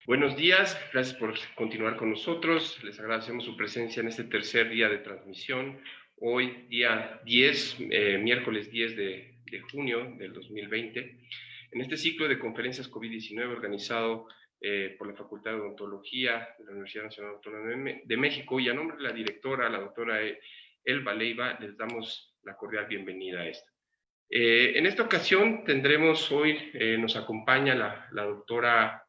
Buenos días, gracias por continuar con nosotros. Les agradecemos su presencia en este tercer día de transmisión. Hoy, día 10, miércoles 10 de junio del 2020, en este ciclo de conferencias COVID-19 organizado por la Facultad de Odontología de la Universidad Nacional Autónoma de México, y a nombre de la directora, la doctora Elba Leiva, les damos la cordial bienvenida a esta. En esta ocasión tendremos hoy, nos acompaña la doctora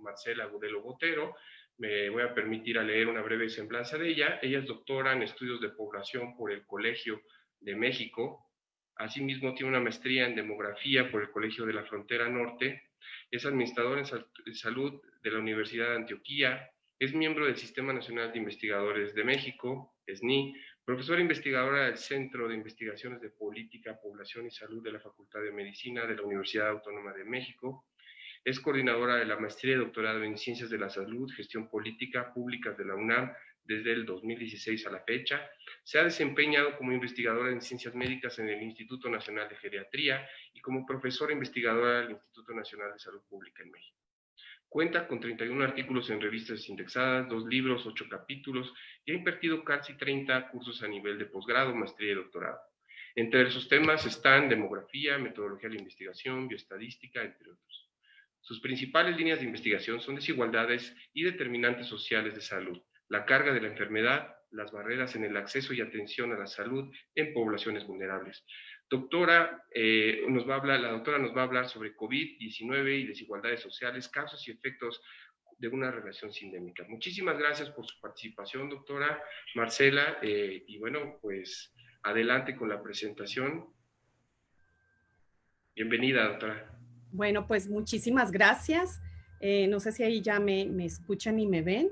Marcela Agudelo Botero. Me voy a permitir a leer una breve semblanza de ella. Ella es doctora en estudios de población por el Colegio de México. Asimismo, tiene una maestría en demografía por el Colegio de la Frontera Norte. Es administradora en salud de la Universidad de Antioquia. Es miembro del Sistema Nacional de Investigadores de México, SNI, profesora investigadora del Centro de Investigaciones de Política, Población y Salud de la Facultad de Medicina de la Universidad Autónoma de México. Es coordinadora de la maestría y doctorado en Ciencias de la Salud, Gestión Política Públicas de la UNAM desde el 2016 a la fecha. Se ha desempeñado como investigadora en Ciencias Médicas en el Instituto Nacional de Geriatría y como profesora investigadora del Instituto Nacional de Salud Pública en México. Cuenta con 31 artículos en revistas indexadas, 2 libros, 8 capítulos y ha impartido casi 30 cursos a nivel de posgrado, maestría y doctorado. Entre sus temas están demografía, metodología de la investigación, bioestadística, entre otros. Sus principales líneas de investigación son desigualdades y determinantes sociales de salud, la carga de la enfermedad, las barreras en el acceso y atención a la salud en poblaciones vulnerables. La doctora nos va a hablar sobre COVID-19 y desigualdades sociales, causas y efectos de una relación sindémica. Muchísimas gracias por su participación, doctora Marcela, y bueno, pues adelante con la presentación. Bienvenida, doctora. Bueno, pues muchísimas gracias. No sé si ahí ya me escuchan y me ven.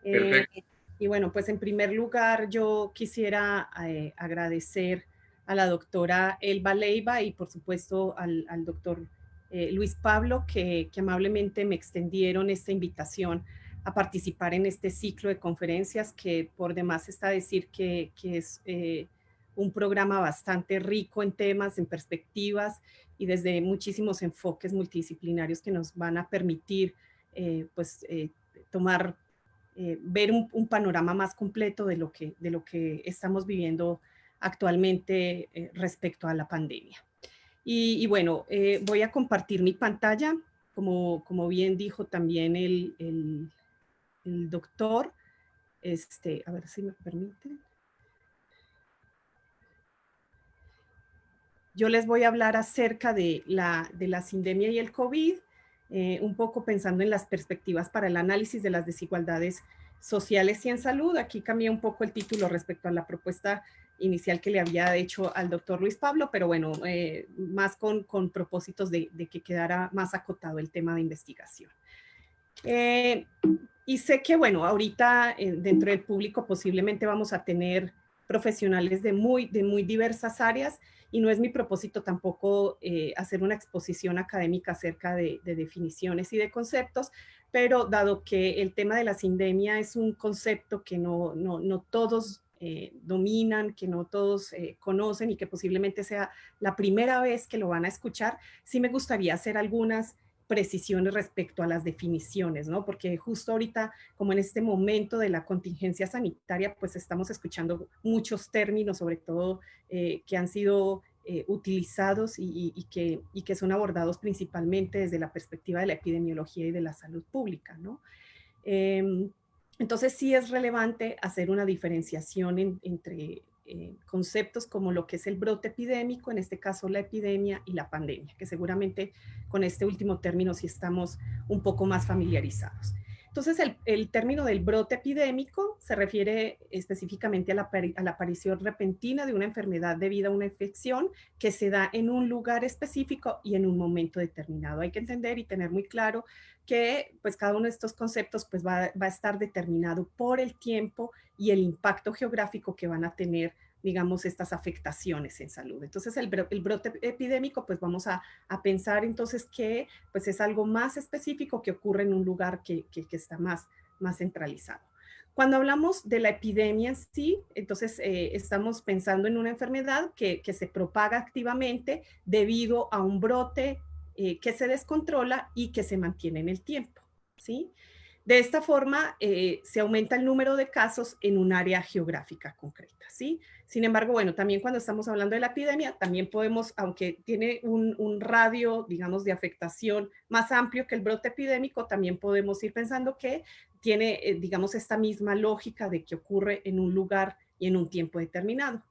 Perfecto. Y bueno, pues en primer lugar yo quisiera agradecer a la doctora Elba Leiva y por supuesto al doctor Luis Pablo que amablemente me extendieron esta invitación a participar en este ciclo de conferencias que por demás está decir que es un programa bastante rico en temas, en perspectivas y desde muchísimos enfoques multidisciplinarios que nos van a permitir tomar, ver un panorama más completo de lo que estamos viviendo actualmente respecto a la pandemia. Y bueno, voy a compartir mi pantalla, como bien dijo también el doctor, a ver si me permite. Yo les voy a hablar acerca de la sindemia y el COVID, un poco pensando en las perspectivas para el análisis de las desigualdades sociales y en salud. Aquí cambié un poco el título respecto a la propuesta inicial que le había hecho al doctor Luis Pablo, pero bueno, más con propósitos de que quedara más acotado el tema de investigación. Y sé que, bueno, ahorita dentro del público posiblemente vamos a tener profesionales de muy diversas áreas y no es mi propósito tampoco hacer una exposición académica acerca de definiciones y de conceptos, pero dado que el tema de la sindemia es un concepto que no todos dominan, que no todos conocen y que posiblemente sea la primera vez que lo van a escuchar, sí me gustaría hacer algunas precisiones respecto a las definiciones, ¿no? Porque justo ahorita, como en este momento de la contingencia sanitaria, pues estamos escuchando muchos términos, sobre todo que han sido utilizados y que son abordados principalmente desde la perspectiva de la epidemiología y de la salud pública, ¿no? Entonces sí es relevante hacer una diferenciación entre conceptos como lo que es el brote epidémico, en este caso la epidemia y la pandemia, que seguramente con este último término sí estamos un poco más familiarizados. Entonces el término del brote epidémico se refiere específicamente a la aparición repentina de una enfermedad debido a una infección que se da en un lugar específico y en un momento determinado. Hay que entender y tener muy claro que pues cada uno de estos conceptos pues va a estar determinado por el tiempo y el impacto geográfico que van a tener, digamos, estas afectaciones en salud. Entonces el brote epidémico pues vamos a pensar entonces que pues es algo más específico que ocurre en un lugar que está más centralizado. Cuando hablamos de la epidemia en sí, entonces estamos pensando en una enfermedad que se propaga activamente debido a un brote que se descontrola y que se mantiene en el tiempo. ¿sí? De esta forma, se aumenta el número de casos en un área geográfica concreta, ¿sí? Sin embargo, bueno, también cuando estamos hablando de la epidemia, también podemos, aunque tiene un radio, digamos, de afectación más amplio que el brote epidémico, también podemos ir pensando que tiene, digamos, esta misma lógica de que ocurre en un lugar y en un tiempo determinado.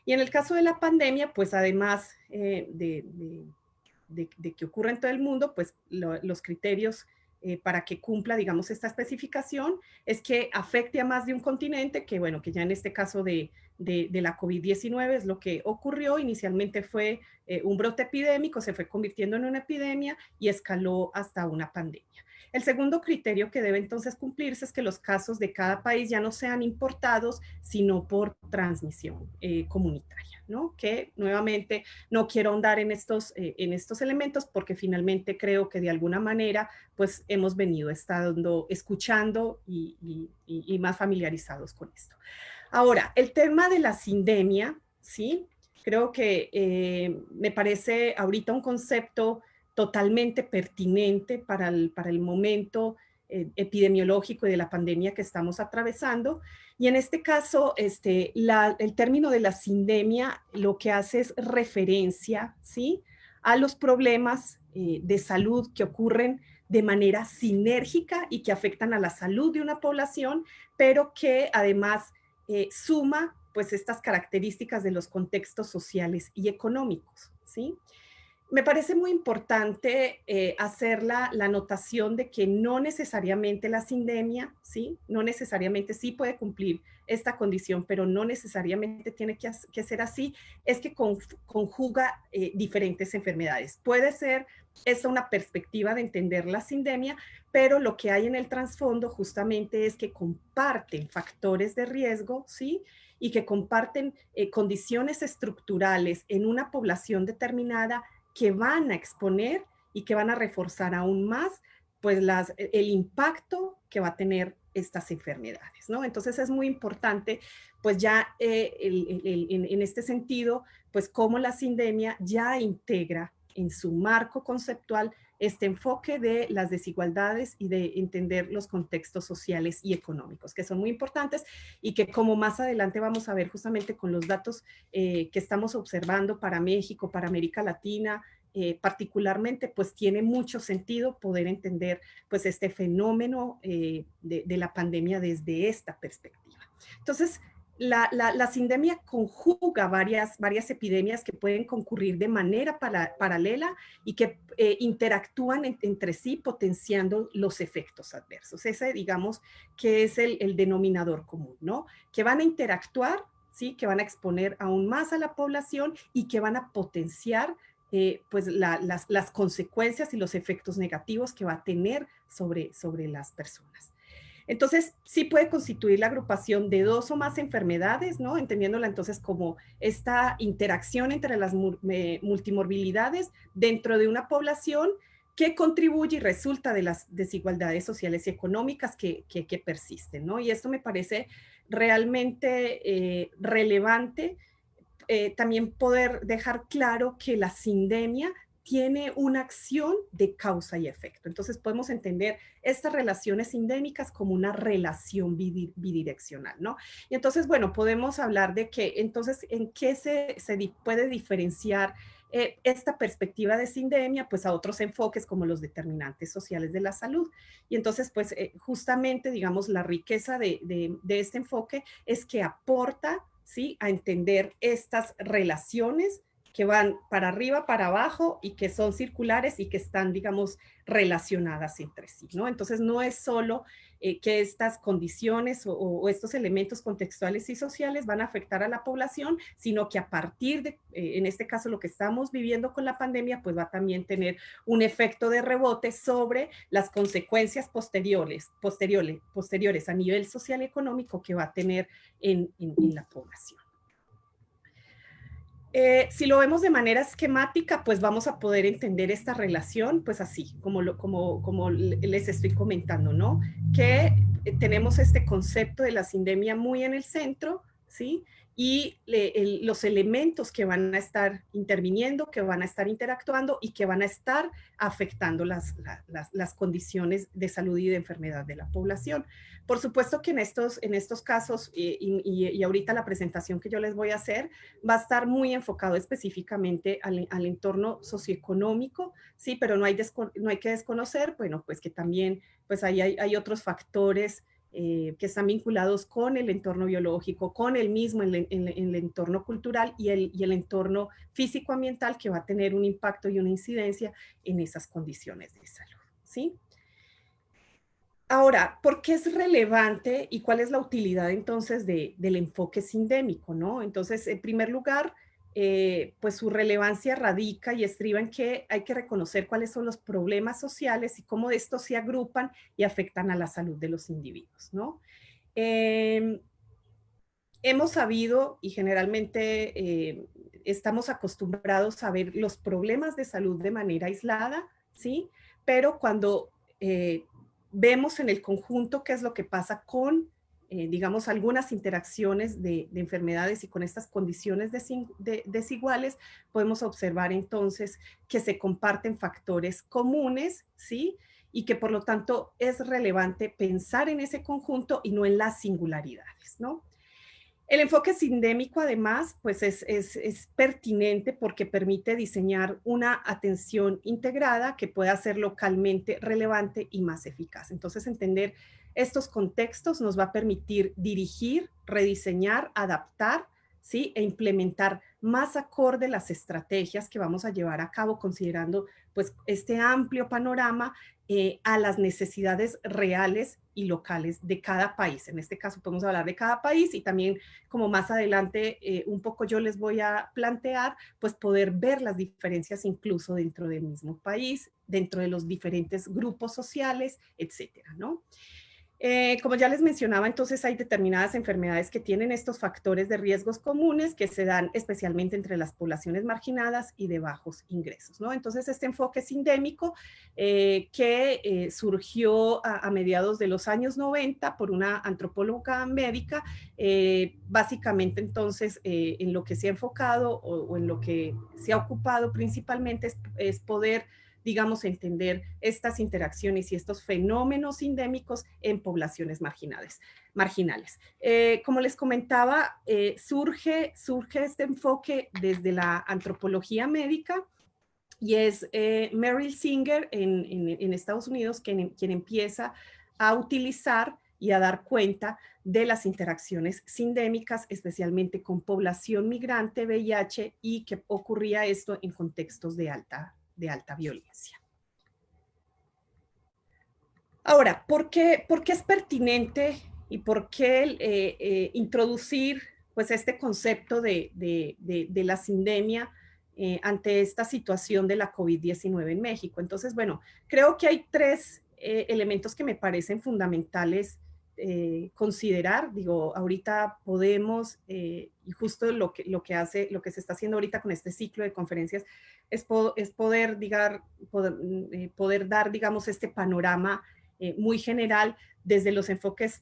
Y en el caso de la pandemia, pues además de que ocurre en todo el mundo, pues los criterios para que cumpla, digamos, esta especificación es que afecte a más de un continente, que bueno, que ya en este caso de la COVID-19 es lo que ocurrió. Inicialmente fue un brote epidémico, se fue convirtiendo en una epidemia y escaló hasta una pandemia. El segundo criterio que debe entonces cumplirse es que los casos de cada país ya no sean importados, sino por transmisión comunitaria, ¿no? Que nuevamente no quiero ahondar en estos elementos porque finalmente creo que de alguna manera pues hemos venido estando escuchando y más familiarizados con esto. Ahora, el tema de la sindemia, ¿sí? Creo que me parece ahorita un concepto totalmente pertinente para el momento epidemiológico y de la pandemia que estamos atravesando. Y en este caso, el término de la sindemia lo que hace es referencia, ¿sí? A los problemas de salud que ocurren de manera sinérgica y que afectan a la salud de una población, pero que además suma pues estas características de los contextos sociales y económicos, ¿sí? Me parece muy importante hacer la anotación de que no necesariamente la sindemia, ¿sí? No necesariamente sí puede cumplir esta condición, pero no necesariamente tiene que ser así, es que conjuga diferentes enfermedades. Puede ser esta una perspectiva de entender la sindemia, pero lo que hay en el trasfondo justamente es que comparten factores de riesgo, ¿sí? Y que comparten condiciones estructurales en una población determinada que van a exponer y que van a reforzar aún más pues el impacto que va a tener estas enfermedades, ¿no? Entonces es muy importante pues ya en este sentido pues cómo la sindemia ya integra en su marco conceptual este enfoque de las desigualdades y de entender los contextos sociales y económicos, que son muy importantes y que como más adelante vamos a ver justamente con los datos que estamos observando para México, para América Latina, particularmente, pues tiene mucho sentido poder entender pues este fenómeno de la pandemia desde esta perspectiva. Entonces, la sindemia conjuga varias epidemias que pueden concurrir de manera paralela y que interactúan entre sí potenciando los efectos adversos. Ese, digamos, que es el denominador común, ¿no? Que van a interactuar, ¿sí? Que van a exponer aún más a la población y que van a potenciar pues las consecuencias y los efectos negativos que va a tener sobre las personas. Entonces, sí puede constituir la agrupación de dos o más enfermedades, ¿no? Entendiéndola entonces como esta interacción entre las multimorbilidades dentro de una población que contribuye y resulta de las desigualdades sociales y económicas que persisten, ¿no? Y esto me parece realmente relevante. También poder dejar claro que la sindemia tiene una acción de causa y efecto. Entonces podemos entender estas relaciones sindémicas como una relación bidireccional, ¿no? Y entonces, bueno, podemos hablar de que entonces en qué se puede diferenciar esta perspectiva de sindemia, pues a otros enfoques como los determinantes sociales de la salud. Y entonces, pues justamente, digamos, la riqueza de este enfoque es que aporta, ¿sí? A entender estas relaciones que van para arriba, para abajo y que son circulares y que están, digamos, relacionadas entre sí, ¿no? Entonces, no es solo que estas condiciones o estos elementos contextuales y sociales van a afectar a la población, sino que a partir de, en este caso, lo que estamos viviendo con la pandemia, pues va a también tener un efecto de rebote sobre las consecuencias posteriores a nivel social y económico que va a tener en la población. Si lo vemos de manera esquemática, pues vamos a poder entender esta relación, pues así, como les estoy comentando, ¿no? Que tenemos este concepto de la sindemia muy en el centro, ¿sí? Y los elementos que van a estar interviniendo, que van a estar interactuando y que van a estar afectando las condiciones de salud y de enfermedad de la población. Por supuesto que en estos casos, y ahorita la presentación que yo les voy a hacer, va a estar muy enfocado específicamente al entorno socioeconómico, sí, pero no hay que desconocer, bueno, pues que también pues hay otros factores que están vinculados con el entorno biológico, con el mismo, el entorno cultural y el entorno físico-ambiental que va a tener un impacto y una incidencia en esas condiciones de salud, ¿sí? Ahora, ¿por qué es relevante y cuál es la utilidad entonces del enfoque sindémico, ¿no? Entonces, en primer lugar, pues su relevancia radica y estriba en que hay que reconocer cuáles son los problemas sociales y cómo estos se agrupan y afectan a la salud de los individuos, ¿no? Eh, hemos sabido y generalmente estamos acostumbrados a ver los problemas de salud de manera aislada, ¿sí? Pero cuando vemos en el conjunto qué es lo que pasa con, digamos, algunas interacciones de enfermedades y con estas condiciones desiguales, podemos observar entonces que se comparten factores comunes, ¿sí? Y que por lo tanto es relevante pensar en ese conjunto y no en las singularidades, ¿no? El enfoque sindémico, además, pues es pertinente porque permite diseñar una atención integrada que pueda ser localmente relevante y más eficaz. Entonces, entender estos contextos nos va a permitir dirigir, rediseñar, adaptar, ¿sí? E implementar más acorde las estrategias que vamos a llevar a cabo considerando pues este amplio panorama a las necesidades reales y locales de cada país. En este caso podemos hablar de cada país y también como más adelante un poco yo les voy a plantear, pues poder ver las diferencias incluso dentro del mismo país, dentro de los diferentes grupos sociales, etcétera, ¿no? Como ya les mencionaba, entonces hay determinadas enfermedades que tienen estos factores de riesgos comunes que se dan especialmente entre las poblaciones marginadas y de bajos ingresos, ¿no? Entonces este enfoque sindémico que surgió a mediados de los años 90 por una antropóloga médica, básicamente entonces en lo que se ha enfocado o en lo que se ha ocupado principalmente es poder digamos, entender estas interacciones y estos fenómenos endémicos en poblaciones marginales. Como les comentaba, surge este enfoque desde la antropología médica y es Meryl Singer en Estados Unidos quien empieza a utilizar y a dar cuenta de las interacciones sindémicas, especialmente con población migrante, VIH, y que ocurría esto en contextos de alta violencia. Ahora, ¿por qué es pertinente y por qué introducir pues, este concepto de la sindemia ante esta situación de la COVID-19 en México? Entonces, bueno, creo que hay tres elementos que me parecen fundamentales considerar. Digo, ahorita podemos, y justo lo que se está haciendo ahorita con este ciclo de conferencias, es poder dar, digamos, este panorama muy general desde los enfoques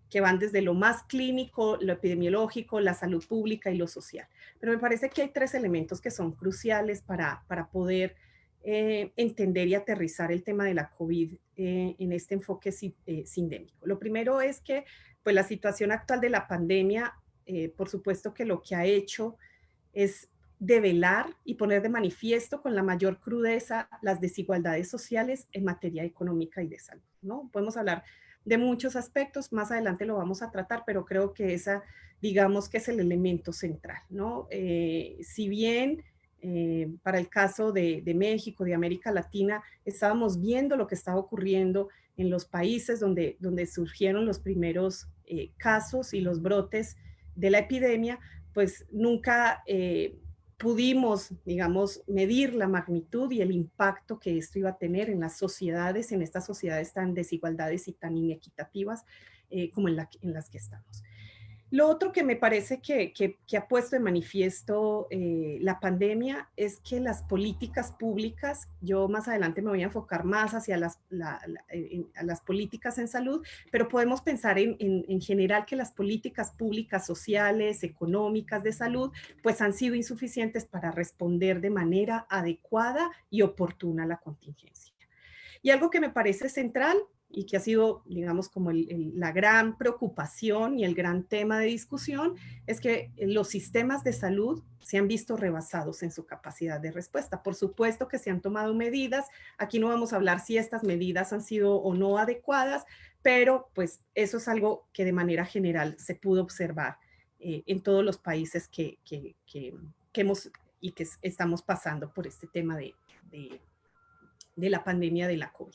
que van desde lo más clínico, lo epidemiológico, la salud pública y lo social. Pero me parece que hay tres elementos que son cruciales para poder entender y aterrizar el tema de la COVID en este enfoque sindémico. Lo primero es que pues, la situación actual de la pandemia, por supuesto que lo que ha hecho es develar y poner de manifiesto con la mayor crudeza las desigualdades sociales en materia económica y de salud, ¿no? Podemos hablar de muchos aspectos, más adelante lo vamos a tratar, pero creo que esa, digamos que es el elemento central, ¿no? Si bien para el caso de México, de América Latina, estábamos viendo lo que estaba ocurriendo en los países donde surgieron los primeros casos y los brotes de la epidemia, pues nunca pudimos, digamos, medir la magnitud y el impacto que esto iba a tener en las sociedades, en estas sociedades tan desigualdades y tan inequitativas como en las que estamos. Lo otro que me parece que ha puesto de manifiesto la pandemia es que las políticas públicas, yo más adelante me voy a enfocar más hacia a las políticas en salud, pero podemos pensar en general que las políticas públicas sociales, económicas de salud, pues han sido insuficientes para responder de manera adecuada y oportuna a la contingencia. Y algo que me parece central y que ha sido, digamos, como la gran preocupación y el gran tema de discusión, es que los sistemas de salud se han visto rebasados en su capacidad de respuesta. Por supuesto que se han tomado medidas, aquí no vamos a hablar si estas medidas han sido o no adecuadas, pero pues eso es algo que de manera general se pudo observar en todos los países que hemos y que estamos pasando por este tema de la pandemia de la COVID.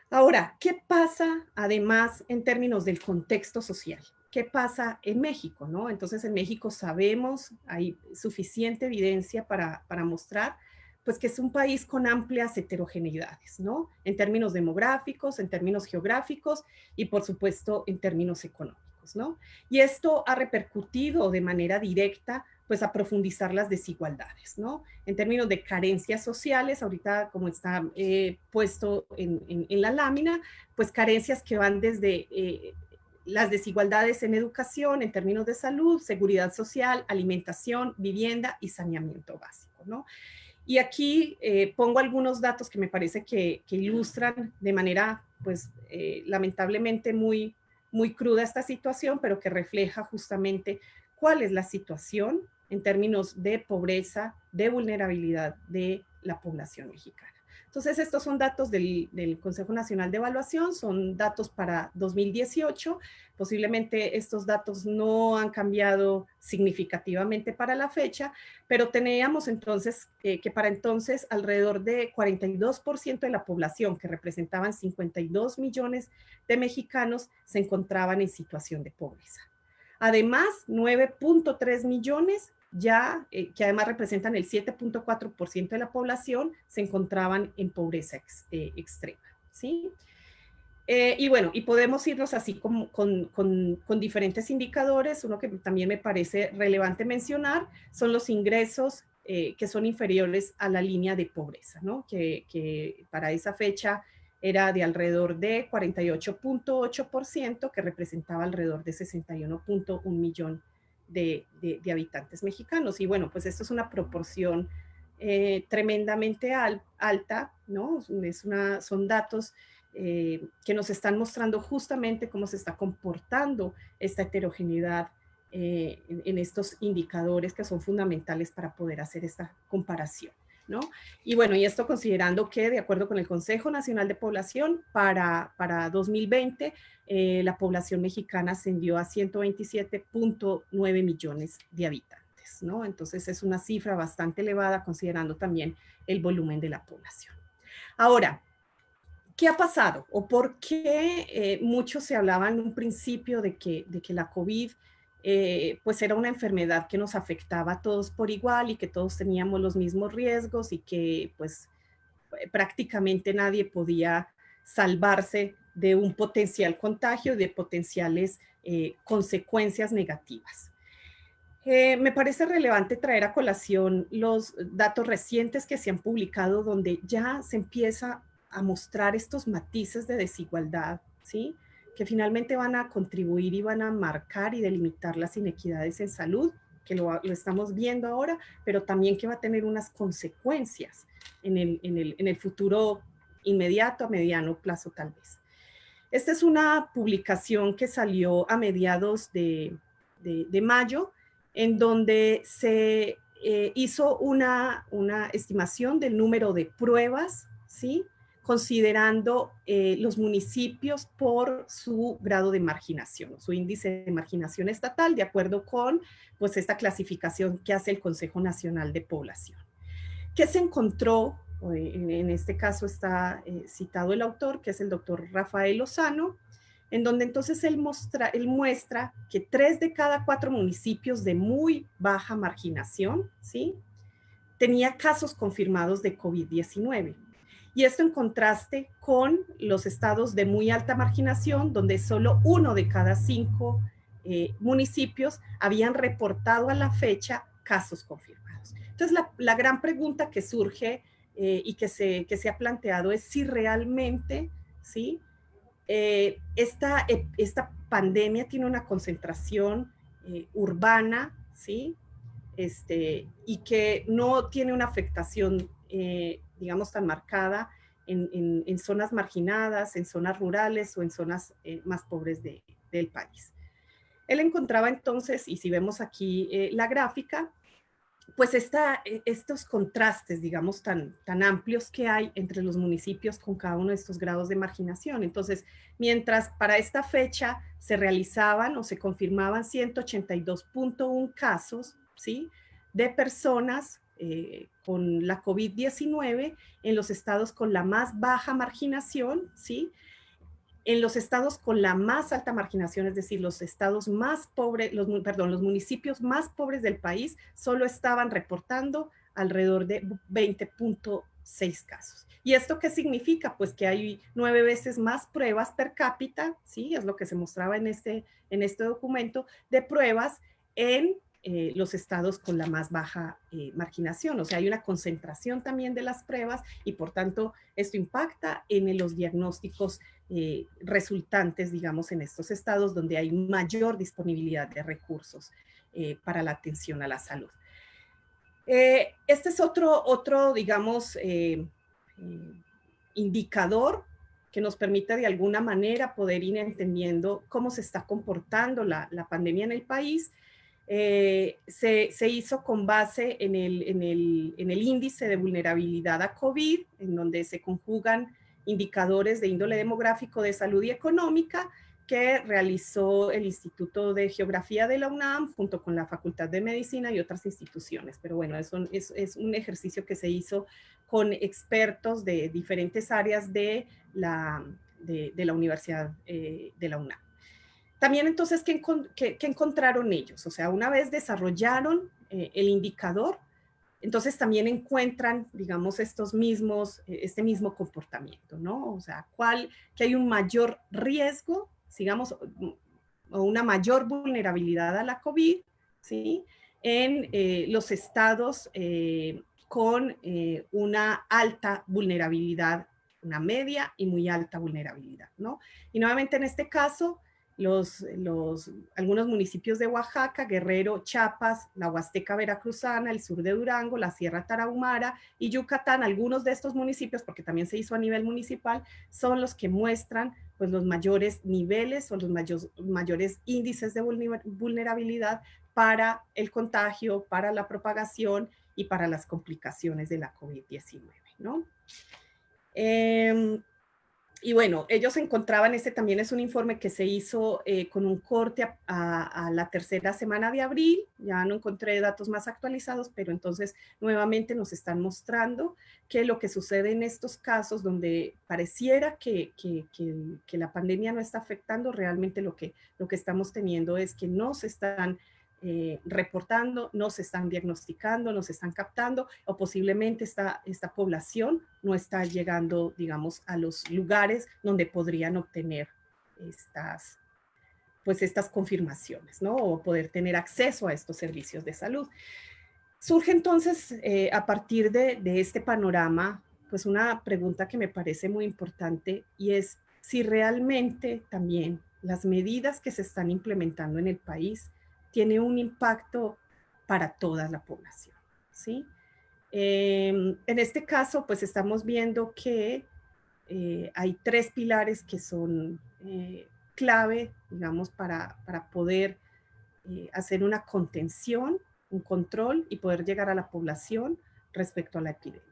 Ahora, ¿qué pasa además en términos del contexto social? ¿Qué pasa en México, no? Entonces, en México sabemos, hay suficiente evidencia para mostrar, pues que es un país con amplias heterogeneidades, ¿no? En términos demográficos, en términos geográficos y, por supuesto, en términos económicos, ¿no? Y esto ha repercutido de manera directa pues a profundizar las desigualdades, ¿no? En términos de carencias sociales, ahorita como está puesto en la lámina, pues carencias que van desde las desigualdades en educación, en términos de salud, seguridad social, alimentación, vivienda y saneamiento básico, ¿no? Y aquí pongo algunos datos que me parece que ilustran de manera, pues, lamentablemente muy cruda esta situación, pero que refleja justamente cuál es la situación en términos de pobreza, de vulnerabilidad de la población mexicana. Entonces, estos son datos del Consejo Nacional de Evaluación, son datos para 2018. Posiblemente estos datos no han cambiado significativamente para la fecha, pero teníamos entonces que para entonces alrededor de 42% de la población, que representaban 52 millones de mexicanos, se encontraban en situación de pobreza. Además, 9.3 millones ya, que además representan el 7.4% de la población, se encontraban en pobreza extrema, ¿sí? Y bueno, y podemos irnos así con diferentes indicadores. Uno que también me parece relevante mencionar son los ingresos que son inferiores a la línea de pobreza, ¿no? Que para esa fecha era de alrededor de 48.8%, que representaba alrededor de 61.1 millón de habitantes mexicanos. Y bueno, pues esto es una proporción tremendamente alta, ¿no? Son datos que nos están mostrando justamente cómo se está comportando esta heterogeneidad en estos indicadores que son fundamentales para poder hacer esta comparación, ¿no? Y bueno, y esto considerando que de acuerdo con el Consejo Nacional de Población, para 2020 la población mexicana ascendió a 127.9 millones de habitantes, ¿no? Entonces es una cifra bastante elevada considerando también el volumen de la población. Ahora, ¿qué ha pasado? ¿O por qué mucho se hablaba en un principio de que la COVID pues era una enfermedad que nos afectaba a todos por igual y que todos teníamos los mismos riesgos y que pues prácticamente nadie podía salvarse de un potencial contagio y de potenciales consecuencias negativas? Me parece relevante traer a colación los datos recientes que se han publicado donde ya se empieza a mostrar estos matices de desigualdad, ¿sí? Que finalmente van a contribuir y van a marcar y delimitar las inequidades en salud, que lo estamos viendo ahora, pero también que va a tener unas consecuencias en el futuro inmediato, a mediano plazo tal vez. Esta es una publicación que salió a mediados de mayo, en donde se hizo una estimación del número de pruebas, ¿sí? Considerando los municipios por su grado de marginación, su índice de marginación estatal, de acuerdo con pues, esta clasificación que hace el Consejo Nacional de Población. ¿Qué se encontró? En este caso está citado el autor, que es el doctor Rafael Lozano, en donde entonces él muestra que 3 de cada 4 municipios de muy baja marginación, ¿sí? Tenía casos confirmados de COVID-19. Y esto en contraste con los estados de muy alta marginación, donde solo 1 de cada 5 municipios habían reportado a la fecha casos confirmados. Entonces, la gran pregunta que surge y que se ha planteado es si realmente, ¿sí? Esta pandemia tiene una concentración urbana, ¿sí? Y que no tiene una afectación, digamos, tan marcada en zonas marginadas, en zonas rurales o en zonas más pobres del país. Él encontraba entonces, y si vemos aquí la gráfica, pues estos contrastes, digamos, tan amplios que hay entre los municipios con cada uno de estos grados de marginación. Entonces, mientras para esta fecha se realizaban o se confirmaban 182.1 casos, ¿sí?, de personas con la COVID-19 en los estados con la más baja marginación, ¿sí?, en los estados con la más alta marginación, es decir, los estados más pobres, los municipios más pobres del país, solo estaban reportando alrededor de 20.6 casos. ¿Y esto qué significa? Pues que hay 9 veces más pruebas per cápita, ¿sí? Es lo que se mostraba en este documento, de pruebas en los estados con la más baja marginación. O sea, hay una concentración también de las pruebas y por tanto esto impacta en los diagnósticos resultantes, digamos, en estos estados donde hay mayor disponibilidad de recursos para la atención a la salud. Este es otro digamos, indicador que nos permite de alguna manera poder ir entendiendo cómo se está comportando la pandemia en el país. Se hizo con base en el índice de vulnerabilidad a COVID, en donde se conjugan indicadores de índole demográfico, de salud y económica que realizó el Instituto de Geografía de la UNAM junto con la Facultad de Medicina y otras instituciones. Pero bueno, es un ejercicio que se hizo con expertos de diferentes áreas de la Universidad de la UNAM. También entonces, ¿qué encontraron ellos? O sea, una vez desarrollaron el indicador, entonces también encuentran, digamos, este mismo comportamiento, ¿no? O sea, que hay un mayor riesgo, digamos, o una mayor vulnerabilidad a la COVID, ¿sí? En los estados con una alta vulnerabilidad, una media y muy alta vulnerabilidad, ¿no? Y nuevamente en este caso, algunos municipios de Oaxaca, Guerrero, Chiapas, la Huasteca Veracruzana, el sur de Durango, la Sierra Tarahumara y Yucatán, algunos de estos municipios, porque también se hizo a nivel municipal, son los que muestran pues, los mayores niveles o los mayores índices de vulnerabilidad para el contagio, para la propagación y para las complicaciones de la COVID-19, ¿no? Y bueno, ellos encontraban, también es un informe que se hizo con un corte a la tercera semana de abril, ya no encontré datos más actualizados, pero entonces nuevamente nos están mostrando que lo que sucede en estos casos donde pareciera que la pandemia no está afectando, realmente lo que estamos teniendo es que no se están reportando, no se están diagnosticando, no se están captando, o posiblemente esta población no está llegando, digamos, a los lugares donde podrían obtener estas confirmaciones, ¿no? O poder tener acceso a estos servicios de salud. Surge entonces, a partir de este panorama, pues una pregunta que me parece muy importante y es si realmente también las medidas que se están implementando en el país tiene un impacto para toda la población, ¿sí? En este caso, pues estamos viendo que hay 3 pilares que son clave, digamos, para poder hacer una contención, un control y poder llegar a la población respecto a la epidemia.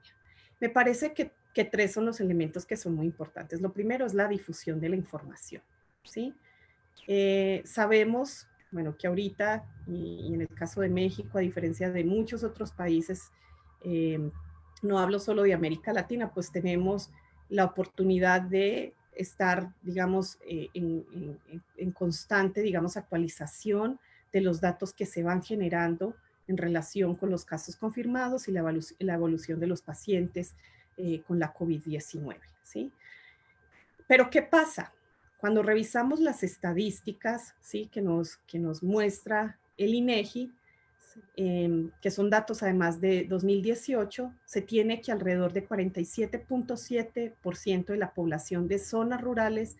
Me parece que 3 son los elementos que son muy importantes. Lo primero es la difusión de la información, ¿sí? Sabemos, bueno, que ahorita, y en el caso de México, a diferencia de muchos otros países, no hablo solo de América Latina, pues tenemos la oportunidad de estar, digamos, en constante, digamos, actualización de los datos que se van generando en relación con los casos confirmados y la evolución de los pacientes con la COVID-19, ¿sí? Pero ¿qué pasa? Cuando revisamos las estadísticas, ¿sí? que nos muestra el INEGI, que son datos además de 2018, se tiene que alrededor de 47.7% de la población de zonas rurales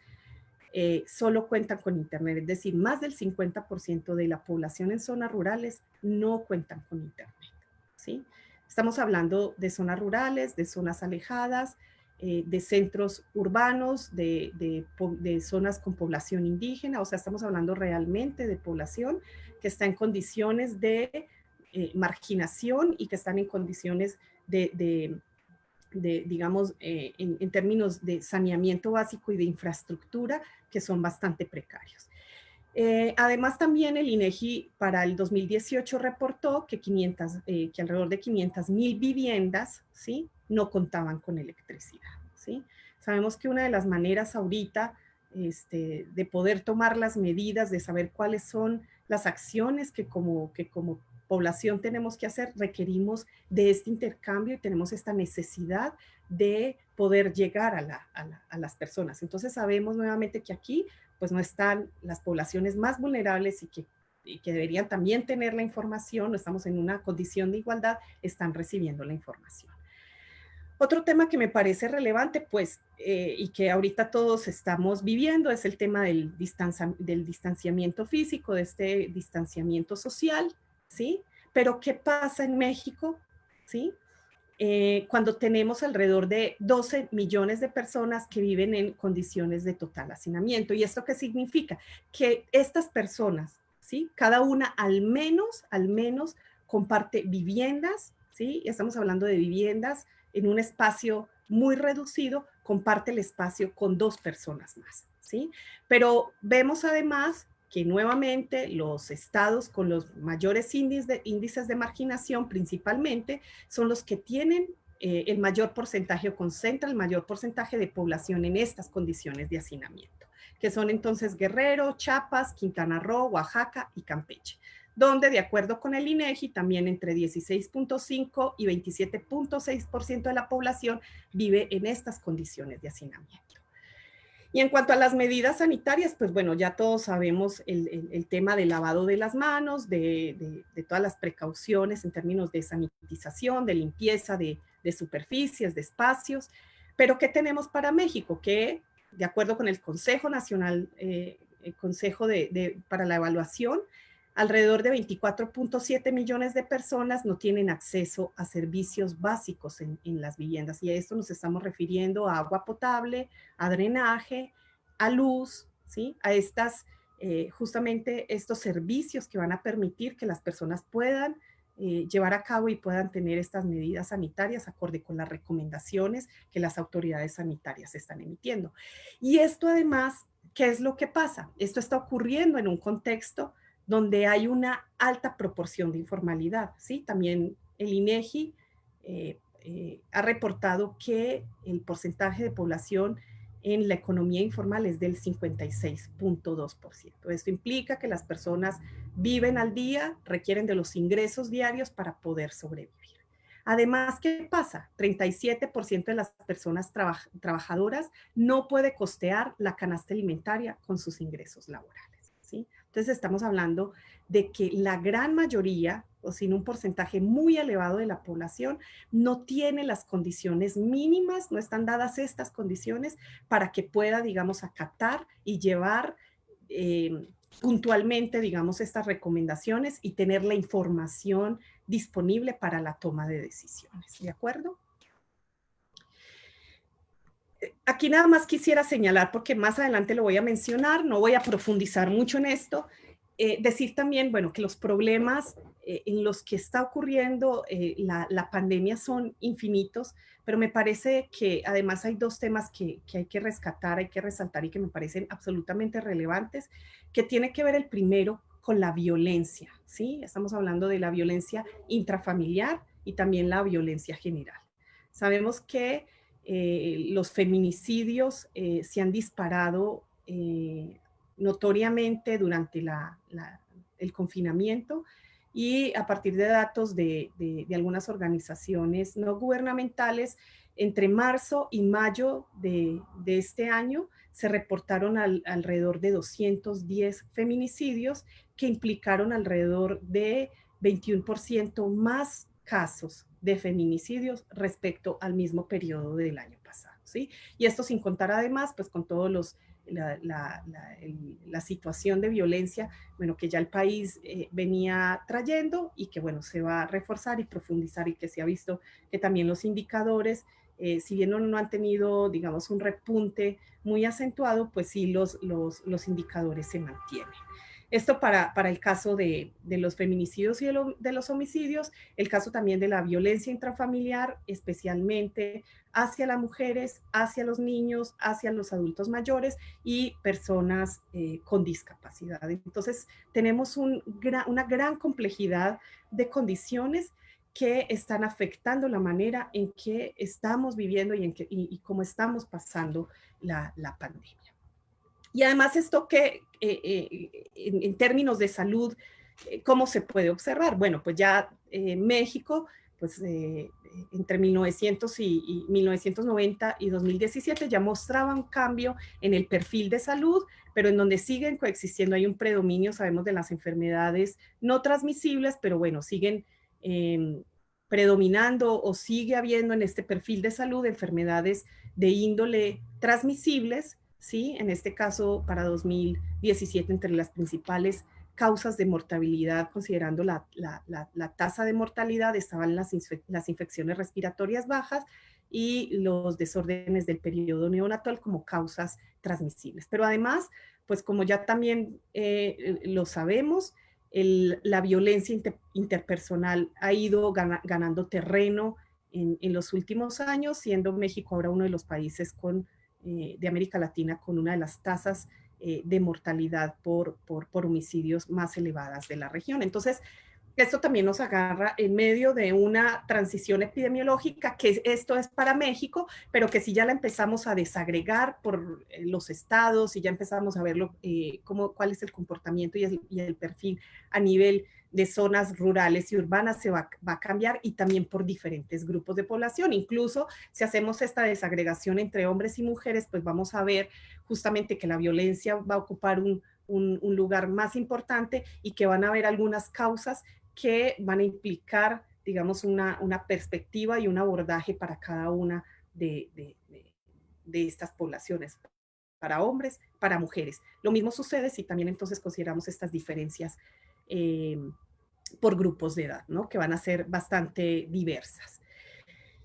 solo cuentan con Internet, es decir, más del 50% de la población en zonas rurales no cuentan con Internet, ¿sí? Estamos hablando de zonas rurales, de zonas alejadas, de centros urbanos, de zonas con población indígena, o sea, estamos hablando realmente de población que está en condiciones de marginación y que están en condiciones digamos, en términos de saneamiento básico y de infraestructura que son bastante precarios. Además, también el INEGI para el 2018 reportó que, que alrededor de 500.000 viviendas, ¿sí? no contaban con electricidad. ¿sí? Sabemos que una de las maneras ahorita de poder tomar las medidas, de saber cuáles son las acciones que como población tenemos que hacer, requerimos de este intercambio y tenemos esta necesidad de poder llegar a las personas. Entonces sabemos nuevamente que aquí pues no están las poblaciones más vulnerables y que deberían también tener la información, no estamos en una condición de igualdad, están recibiendo la información. Otro tema que me parece relevante, pues, y que ahorita todos estamos viviendo, es el tema del distanciamiento físico, de este distanciamiento social, ¿sí? Pero, ¿qué pasa en México? ¿Sí? Cuando tenemos alrededor de 12 millones de personas que viven en condiciones de total hacinamiento. ¿Y esto qué significa? Que estas personas, ¿sí? Cada una al menos comparte viviendas, ¿sí? Estamos hablando de viviendas en un espacio muy reducido, comparte el espacio con 2 personas más, ¿sí? Pero vemos además que nuevamente los estados con los mayores índices de marginación principalmente son los que tienen el mayor porcentaje o concentra el mayor porcentaje de población en estas condiciones de hacinamiento, que son entonces Guerrero, Chiapas, Quintana Roo, Oaxaca y Campeche, donde de acuerdo con el INEGI también entre 16.5 y 27.6% de la población vive en estas condiciones de hacinamiento. Y en cuanto a las medidas sanitarias, pues bueno, ya todos sabemos el tema del lavado de las manos, de todas las precauciones en términos de sanitización, de limpieza de superficies, de espacios. Pero ¿qué tenemos para México? Que de acuerdo con el Consejo Nacional, el Consejo para la Evaluación, alrededor de 24.7 millones de personas no tienen acceso a servicios básicos en las viviendas. Y a esto nos estamos refiriendo a agua potable, a drenaje, a luz, ¿sí? A justamente estos servicios que van a permitir que las personas puedan llevar a cabo y puedan tener estas medidas sanitarias acorde con las recomendaciones que las autoridades sanitarias están emitiendo. Y esto además, ¿qué es lo que pasa? Esto está ocurriendo en un contexto donde hay una alta proporción de informalidad, ¿sí? También el INEGI ha reportado que el porcentaje de población en la economía informal es del 56.2%. Esto implica que las personas viven al día, requieren de los ingresos diarios para poder sobrevivir. Además, ¿qué pasa? 37% de las personas trabajadoras no puede costear la canasta alimentaria con sus ingresos laborales, ¿sí? Entonces estamos hablando de que la gran mayoría, o sin un porcentaje muy elevado de la población, no tiene las condiciones mínimas, no están dadas estas condiciones para que pueda, digamos, acatar y llevar puntualmente, digamos, estas recomendaciones y tener la información disponible para la toma de decisiones. ¿De acuerdo? Aquí nada más quisiera señalar, porque más adelante lo voy a mencionar, no voy a profundizar mucho en esto, decir también, bueno, que los problemas en los que está ocurriendo la pandemia son infinitos, pero me parece que además hay 2 temas que hay que rescatar, hay que resaltar y que me parecen absolutamente relevantes, que tiene que ver el primero con la violencia, ¿sí? Estamos hablando de la violencia intrafamiliar y también la violencia general. Sabemos que los feminicidios se han disparado notoriamente durante el confinamiento y a partir de datos de algunas organizaciones no gubernamentales, entre marzo y mayo de este año se reportaron alrededor de 210 feminicidios que implicaron alrededor de 21% más casos de feminicidios respecto al mismo periodo del año pasado, ¿sí? Y esto sin contar además, pues con todos los la situación de violencia, bueno, que ya el país venía trayendo y que, bueno, se va a reforzar y profundizar y que se ha visto que también los indicadores, si bien no han tenido, digamos, un repunte muy acentuado, pues sí los indicadores se mantienen. Esto para el caso de los feminicidios y de los homicidios, el caso también de la violencia intrafamiliar, especialmente hacia las mujeres, hacia los niños, hacia los adultos mayores y personas con discapacidad. Entonces, tenemos una gran complejidad de condiciones que están afectando la manera en que estamos viviendo y cómo estamos pasando la pandemia. Y además esto que en términos de salud, ¿cómo se puede observar? Bueno, pues ya México, pues entre 1990 y 2017 ya mostraba un cambio en el perfil de salud, pero en donde siguen coexistiendo, hay un predominio, sabemos, de las enfermedades no transmisibles, pero bueno, siguen predominando o sigue habiendo en este perfil de salud enfermedades de índole transmisibles, ¿sí? En este caso, para 2017, entre las principales causas de mortalidad, considerando la tasa de mortalidad, estaban las infecciones respiratorias bajas y los desórdenes del periodo neonatal como causas transmisibles. Pero además, pues como ya también lo sabemos, la violencia interpersonal ha ido ganando terreno en los últimos años, siendo México ahora uno de los países de América Latina con una de las tasas de mortalidad por homicidios más elevadas de la región. Entonces, esto también nos agarra en medio de una transición epidemiológica, que esto es para México, pero que si ya la empezamos a desagregar por los estados y ya empezamos a verlo, cuál es el comportamiento y el perfil a nivel de zonas rurales y urbanas se va a cambiar, y también por diferentes grupos de población. Incluso si hacemos esta desagregación entre hombres y mujeres, pues vamos a ver justamente que la violencia va a ocupar un lugar más importante y que van a haber algunas causas que van a implicar, digamos, una perspectiva y un abordaje para cada una de estas poblaciones, para hombres, para mujeres. Lo mismo sucede si también entonces consideramos estas diferencias por grupos de edad, ¿no? Que van a ser bastante diversas.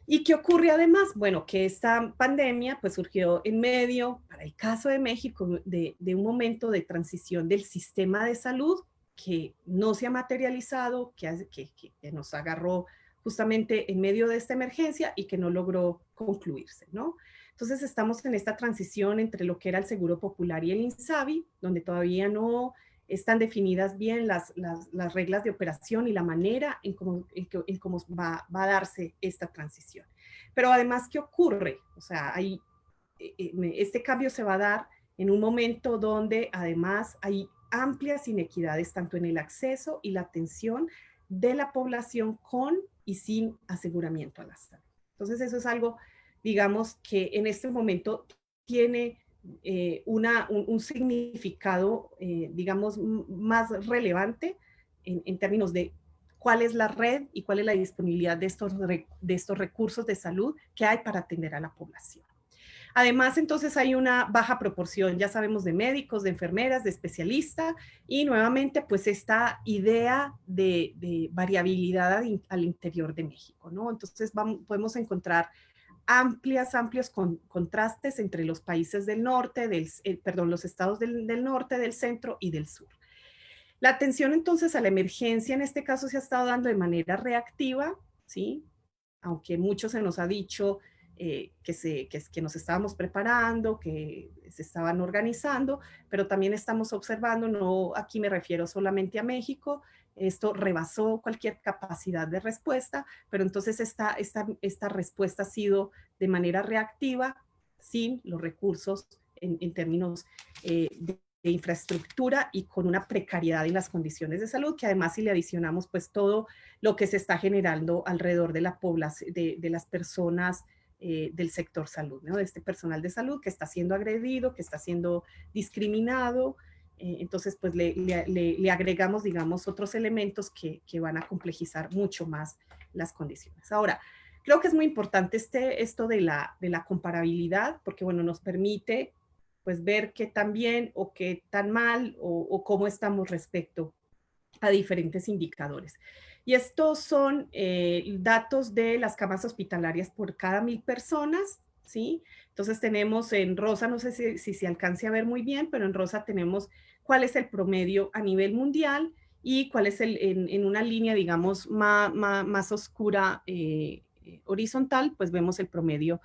¿Y qué ocurre además? Bueno, que esta pandemia pues surgió en medio, para el caso de México, de un momento de transición del sistema de salud que no se ha materializado, que nos agarró justamente en medio de esta emergencia y que no logró concluirse, ¿no? Entonces estamos en esta transición entre lo que era el Seguro Popular y el INSABI, donde todavía no están definidas bien las reglas de operación y la manera en cómo va a darse esta transición. Pero además, ¿qué ocurre? O sea, este cambio se va a dar en un momento donde además hay amplias inequidades tanto en el acceso y la atención de la población con y sin aseguramiento a la salud. Entonces, eso es algo, digamos, que en este momento tiene un significado, digamos, más relevante en términos de cuál es la red y cuál es la disponibilidad de estos recursos de salud que hay para atender a la población. Además, entonces hay una baja proporción, ya sabemos, de médicos, de enfermeras, de especialistas, y nuevamente, pues esta idea de variabilidad al interior de México, ¿no? Entonces podemos encontrar amplios contrastes entre los países del norte, los estados del norte, del centro y del sur. La atención entonces a la emergencia en este caso se ha estado dando de manera reactiva, ¿sí? Aunque mucho se nos ha dicho que nos estábamos preparando, que se estaban organizando, pero también estamos observando, no aquí me refiero solamente a México, esto rebasó cualquier capacidad de respuesta, pero entonces esta respuesta ha sido de manera reactiva, sin los recursos en términos infraestructura y con una precariedad en las condiciones de salud, que además si le adicionamos pues todo lo que se está generando alrededor de la población, de las personas del sector salud, ¿no? De este personal de salud que está siendo agredido, que está siendo discriminado. Entonces, pues le agregamos, digamos, otros elementos que van a complejizar mucho más las condiciones. Ahora, creo que es muy importante esto de la comparabilidad, porque, bueno, nos permite pues ver qué tan bien o qué tan mal o cómo estamos respecto a diferentes indicadores. Y estos son datos de las camas hospitalarias por cada 1000 personas, ¿sí? Entonces tenemos en rosa, no sé si se alcance a ver muy bien, pero en rosa tenemos cuál es el promedio a nivel mundial y cuál es en una línea, digamos, más oscura horizontal, pues vemos el promedio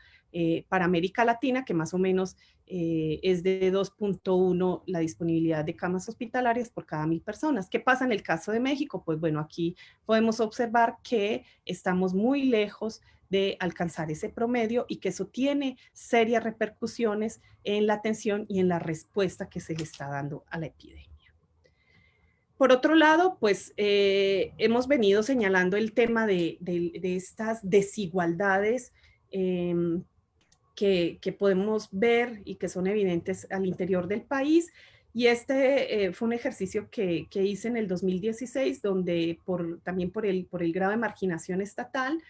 para América Latina, que más o menos es de 2.1 la disponibilidad de camas hospitalarias por cada 1000 personas. ¿Qué pasa en el caso de México? Pues bueno, aquí podemos observar que estamos muy lejos de alcanzar ese promedio y que eso tiene serias repercusiones en la atención y en la respuesta que se le está dando a la epidemia. Por otro lado, pues hemos venido señalando el tema de estas desigualdades que podemos ver y que son evidentes al interior del país. Y este fue un ejercicio que hice en el 2016, donde también por el grado de marginación estatal,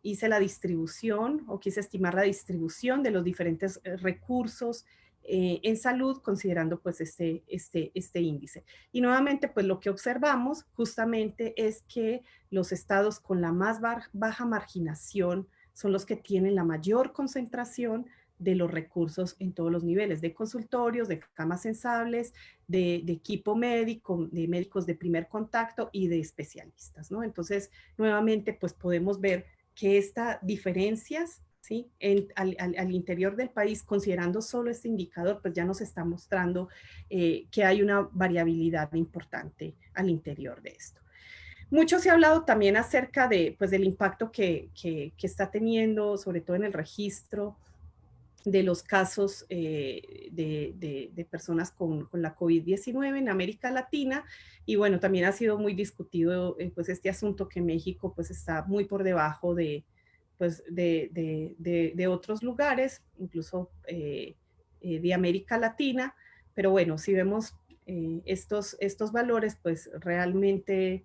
hice la distribución o quise estimar la distribución de los diferentes recursos en salud, considerando pues este índice. Y nuevamente, pues lo que observamos justamente es que los estados con la más baja marginación son los que tienen la mayor concentración de los recursos en todos los niveles, de consultorios, de camas sensibles, de equipo médico, de médicos de primer contacto y de especialistas, ¿no? Entonces, nuevamente, pues podemos ver que estas diferencias, ¿sí? Al interior del país, considerando solo este indicador, pues ya nos está mostrando que hay una variabilidad importante al interior de esto. Mucho se ha hablado también acerca pues, del impacto que está teniendo, sobre todo en el registro de los casos de personas con la COVID-19 en América Latina. Y bueno, también ha sido muy discutido pues, este asunto que México pues, está muy por debajo pues, de otros lugares, incluso de América Latina. Pero bueno, si vemos estos valores, pues realmente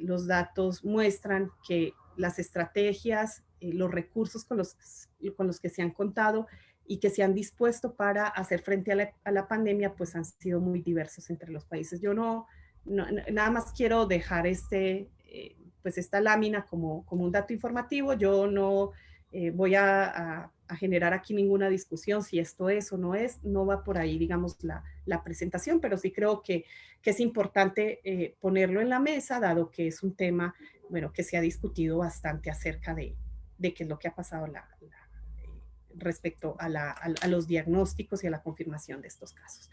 los datos muestran que las estrategias, los recursos con los que se han contado y que se han dispuesto para hacer frente a la pandemia, pues han sido muy diversos entre los países. Yo nada más quiero dejar pues esta lámina como un dato informativo. Yo no voy a generar aquí ninguna discusión si esto es o no es, no va por ahí, digamos, la presentación, pero sí creo que es importante ponerlo en la mesa, dado que es un tema, bueno, que se ha discutido bastante acerca de qué es lo que ha pasado respecto a los diagnósticos y a la confirmación de estos casos.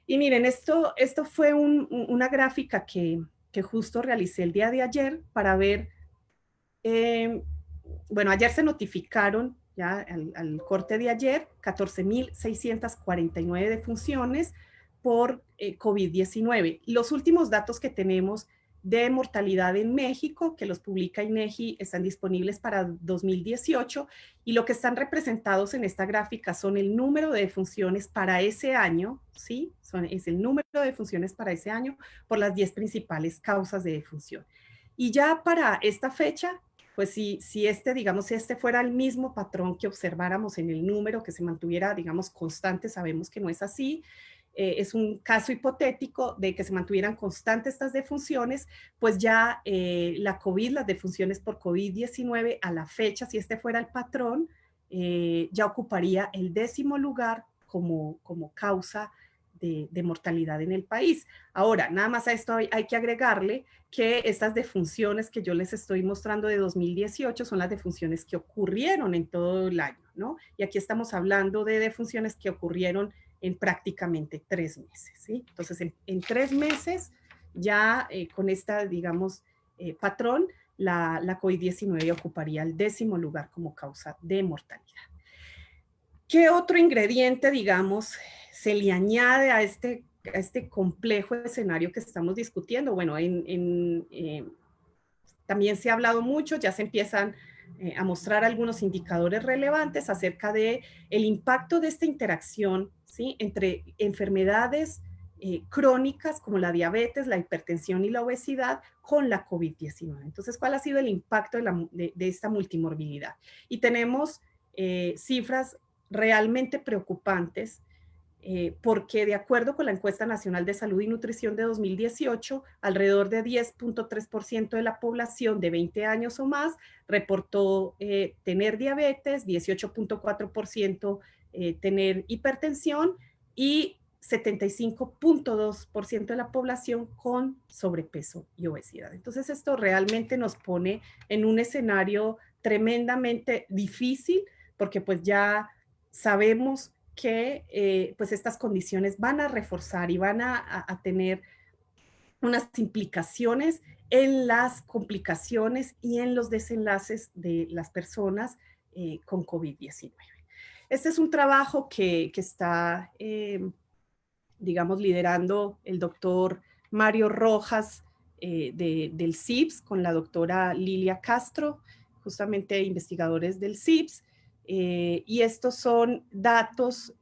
Y miren, esto fue una gráfica que justo realicé el día de ayer para ver, bueno, ayer se notificaron, ya al corte de ayer, 14.649 defunciones por COVID-19. Los últimos datos que tenemos de mortalidad en México, que los publica INEGI, están disponibles para 2018 y lo que están representados en esta gráfica son el número de defunciones para ese año, ¿sí? Es el número de defunciones para ese año por las 10 principales causas de defunción. Y ya para esta fecha, pues si este fuera el mismo patrón que observáramos en el número, que se mantuviera, digamos, constante, sabemos que no es así, es un caso hipotético de que se mantuvieran constantes estas defunciones, pues ya las defunciones por COVID-19 a la fecha, si este fuera el patrón, ya ocuparía el 10º lugar como causa de mortalidad en el país. Ahora, nada más a esto hay que agregarle que estas defunciones que yo les estoy mostrando de 2018 son las defunciones que ocurrieron en todo el año, ¿no? Y aquí estamos hablando de defunciones que ocurrieron en prácticamente 3 meses, ¿sí? Entonces, en 3 meses ya con esta, digamos, patrón, la COVID-19 ocuparía el 10º lugar como causa de mortalidad. ¿Qué otro ingrediente, digamos, se le añade a este complejo escenario que estamos discutiendo? Bueno, también se ha hablado mucho, ya se empiezan a mostrar algunos indicadores relevantes acerca de el impacto de esta interacción, ¿sí?, entre enfermedades crónicas como la diabetes, la hipertensión y la obesidad con la COVID-19. Entonces, ¿cuál ha sido el impacto de esta multimorbilidad? Y tenemos cifras realmente preocupantes, porque de acuerdo con la Encuesta Nacional de Salud y Nutrición de 2018, alrededor de 10.3% de la población de 20 años o más reportó tener diabetes, 18.4% tener hipertensión y 75.2% de la población con sobrepeso y obesidad. Entonces esto realmente nos pone en un escenario tremendamente difícil, porque pues ya sabemos que pues estas condiciones van a reforzar y van a tener unas implicaciones en las complicaciones y en los desenlaces de las personas con COVID-19. Este es un trabajo que está, digamos, liderando el doctor Mario Rojas del CIBS con la doctora Lilia Castro, justamente investigadores del CIBS. Y estos son datos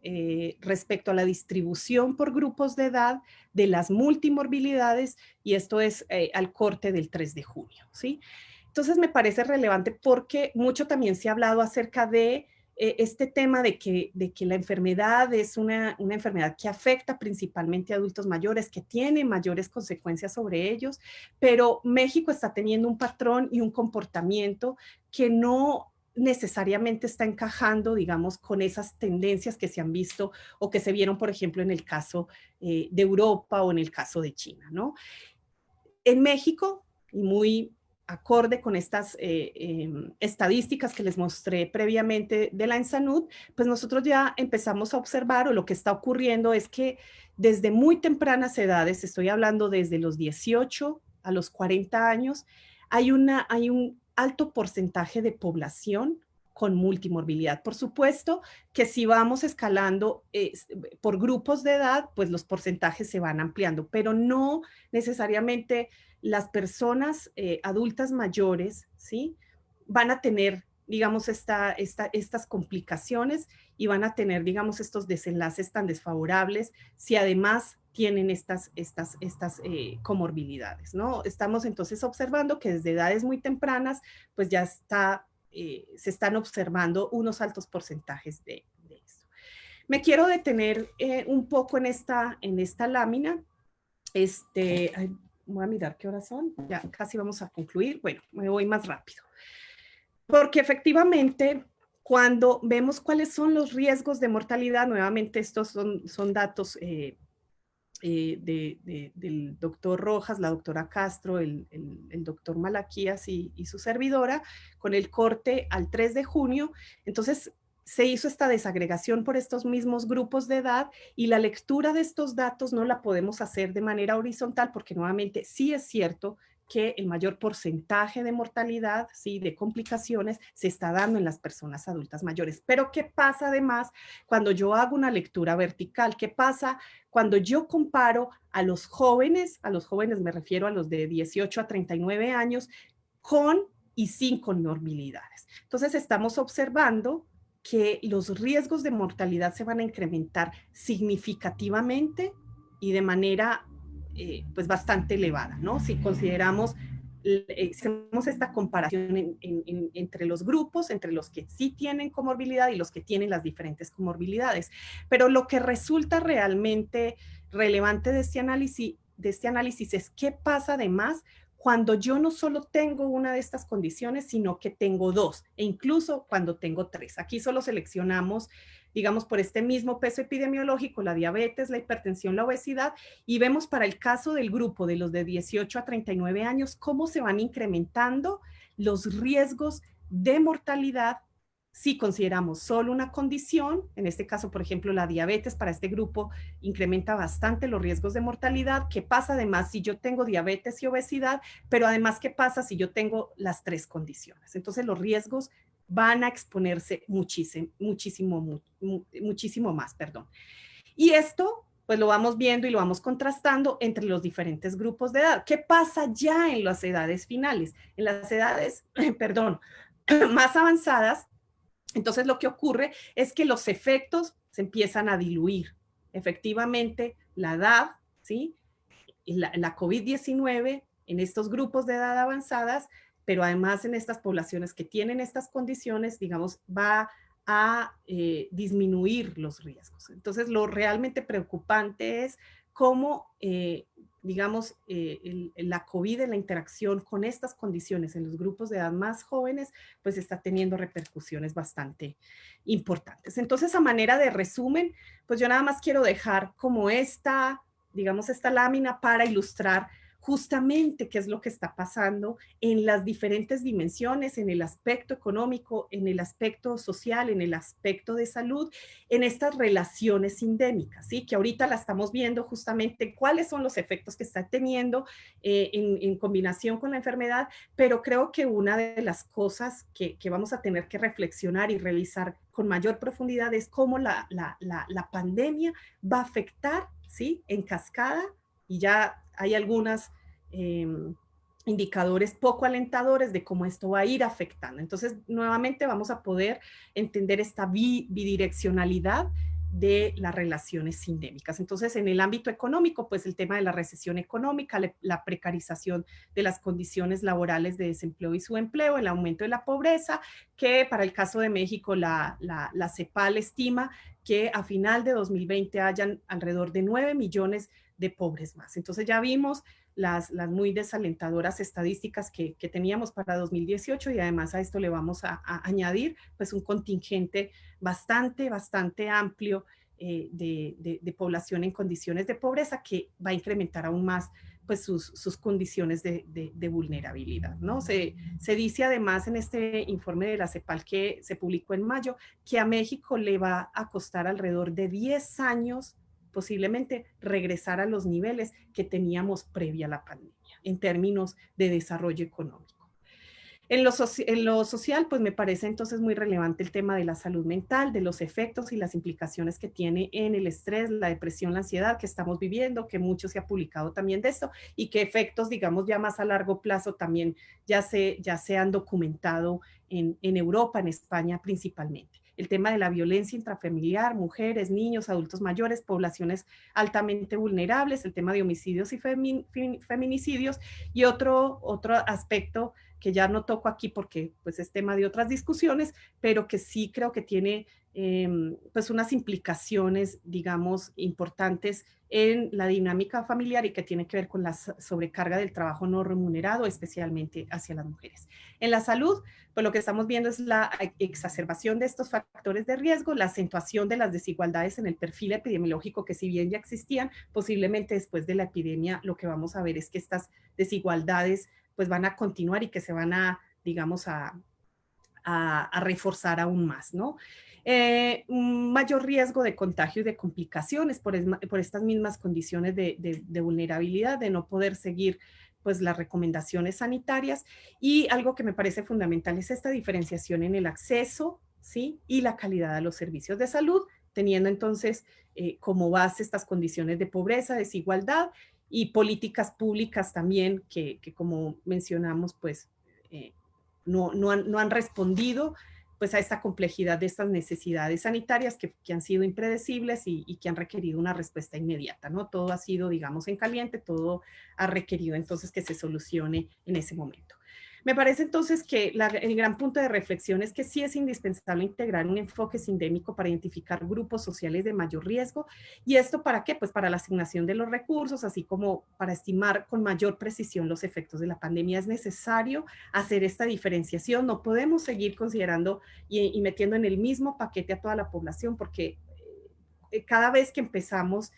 respecto a la distribución por grupos de edad de las multimorbilidades, y esto es al corte del 3 de junio, ¿sí? Entonces me parece relevante porque mucho también se ha hablado acerca de este tema de que la enfermedad es una enfermedad que afecta principalmente a adultos mayores, que tiene mayores consecuencias sobre ellos, pero México está teniendo un patrón y un comportamiento que no necesariamente está encajando, digamos, con esas tendencias que se han visto o que se vieron, por ejemplo, en el caso de Europa o en el caso de China, ¿no? En México, y muy acorde con estas estadísticas que les mostré previamente de la ENSANUD, pues nosotros ya empezamos a observar, o lo que está ocurriendo es que desde muy tempranas edades, estoy hablando desde los 18 a los 40 años, hay un alto porcentaje de población con multimorbilidad. Por supuesto que si vamos escalando por grupos de edad, pues los porcentajes se van ampliando, pero no necesariamente las personas adultas mayores, ¿sí?, van a tener, digamos, estas complicaciones y van a tener, digamos, estos desenlaces tan desfavorables si además tienen estas comorbilidades, ¿no? Estamos entonces observando que desde edades muy tempranas, pues ya se están observando unos altos porcentajes de esto. Me quiero detener un poco en esta lámina. Voy a mirar qué horas son, ya casi vamos a concluir. Bueno, me voy más rápido. Porque efectivamente, cuando vemos cuáles son los riesgos de mortalidad, nuevamente estos son datos del doctor Rojas, la doctora Castro, el doctor Malaquías y su servidora, con el corte al 3 de junio. Entonces, se hizo esta desagregación por estos mismos grupos de edad, y la lectura de estos datos no la podemos hacer de manera horizontal, porque nuevamente sí es cierto que el mayor porcentaje de mortalidad, ¿sí?, de complicaciones, se está dando en las personas adultas mayores. Pero ¿qué pasa además cuando yo hago una lectura vertical? ¿Qué pasa cuando yo comparo a los jóvenes me refiero a los de 18 a 39 años, con y sin comorbilidades? Entonces estamos observando que los riesgos de mortalidad se van a incrementar significativamente y de manera pues bastante elevada, ¿no? Si consideramos, hacemos esta comparación entre los grupos, entre los que sí tienen comorbilidad y los que tienen las diferentes comorbilidades. Pero lo que resulta realmente relevante de este análisis es qué pasa además cuando yo no solo tengo una de estas condiciones, sino que tengo dos, e incluso cuando tengo tres. Aquí solo seleccionamos, digamos, por este mismo peso epidemiológico, la diabetes, la hipertensión, la obesidad, y vemos para el caso del grupo de los de 18 a 39 años, cómo se van incrementando los riesgos de mortalidad si consideramos solo una condición. En este caso, por ejemplo, la diabetes para este grupo incrementa bastante los riesgos de mortalidad. ¿Qué pasa además si yo tengo diabetes y obesidad? Pero además, ¿qué pasa si yo tengo las tres condiciones? Entonces, los riesgos van a exponerse muchísimo más, perdón. Y esto pues lo vamos viendo y lo vamos contrastando entre los diferentes grupos de edad. ¿Qué pasa ya en las edades finales? En las edades, perdón, más avanzadas, entonces lo que ocurre es que los efectos se empiezan a diluir. Efectivamente, la edad, ¿sí? La COVID-19 en estos grupos de edad avanzadas, pero además en estas poblaciones que tienen estas condiciones, digamos, va a disminuir los riesgos. Entonces, lo realmente preocupante es cómo, digamos, la COVID en la interacción con estas condiciones en los grupos de edad más jóvenes, pues está teniendo repercusiones bastante importantes. Entonces, a manera de resumen, pues yo nada más quiero dejar como digamos, esta lámina para ilustrar justamente qué es lo que está pasando en las diferentes dimensiones, en el aspecto económico, en el aspecto social, en el aspecto de salud, en estas relaciones endémicas, ¿sí? Que ahorita la estamos viendo justamente cuáles son los efectos que está teniendo en combinación con la enfermedad, pero creo que una de las cosas que vamos a tener que reflexionar y revisar con mayor profundidad es cómo la pandemia va a afectar, ¿sí? En cascada, y ya hay algunos indicadores poco alentadores de cómo esto va a ir afectando. Entonces, nuevamente vamos a poder entender esta bidireccionalidad de las relaciones sindémicas. Entonces, en el ámbito económico, pues el tema de la recesión económica, la precarización de las condiciones laborales de desempleo y subempleo, el aumento de la pobreza, que para el caso de México la CEPAL estima que a final de 2020 hayan alrededor de 9 millones de pobres más. Entonces ya vimos las muy desalentadoras estadísticas que teníamos para 2018 y además a esto le vamos a añadir pues un contingente bastante amplio de población en condiciones de pobreza que va a incrementar aún más pues sus condiciones de vulnerabilidad, ¿no? Se dice además en este informe de la CEPAL que se publicó en mayo que a México le va a costar alrededor de 10 años posiblemente regresar a los niveles que teníamos previa a la pandemia en términos de desarrollo económico. En lo social, pues me parece entonces muy relevante el tema de la salud mental, de los efectos y las implicaciones que tiene en el estrés, la depresión, la ansiedad que estamos viviendo, que mucho se ha publicado también de esto, y que efectos, digamos, ya más a largo plazo también ya se han documentado en Europa, en España principalmente. El tema de la violencia intrafamiliar, mujeres, niños, adultos mayores, poblaciones altamente vulnerables, el tema de homicidios y feminicidios, y otro aspecto que ya no toco aquí porque pues es tema de otras discusiones, pero que sí creo que tiene pues unas implicaciones, digamos, importantes en la dinámica familiar y que tiene que ver con la sobrecarga del trabajo no remunerado, especialmente hacia las mujeres. En la salud, pues lo que estamos viendo es la exacerbación de estos factores de riesgo, la acentuación de las desigualdades en el perfil epidemiológico que si bien ya existían, posiblemente después de la epidemia lo que vamos a ver es que estas desigualdades pues van a continuar y que se van a, digamos, a reforzar aún más, ¿no? Un mayor riesgo de contagio y de complicaciones por estas mismas condiciones de vulnerabilidad, de no poder seguir pues las recomendaciones sanitarias, y algo que me parece fundamental es esta diferenciación en el acceso, ¿sí? Y la calidad de los servicios de salud, teniendo entonces como base estas condiciones de pobreza, desigualdad y políticas públicas también que como mencionamos, pues no han respondido pues a esta complejidad de estas necesidades sanitarias que han sido impredecibles y que han requerido una respuesta inmediata, ¿no? Todo ha sido, digamos, en caliente, todo ha requerido entonces que se solucione en ese momento. Me parece entonces que el gran punto de reflexión es que sí es indispensable integrar un enfoque sindémico para identificar grupos sociales de mayor riesgo. ¿Y esto para qué? Pues para la asignación de los recursos, así como para estimar con mayor precisión los efectos de la pandemia. Es necesario hacer esta diferenciación. No podemos seguir considerando y metiendo en el mismo paquete a toda la población, porque cada vez que empezamos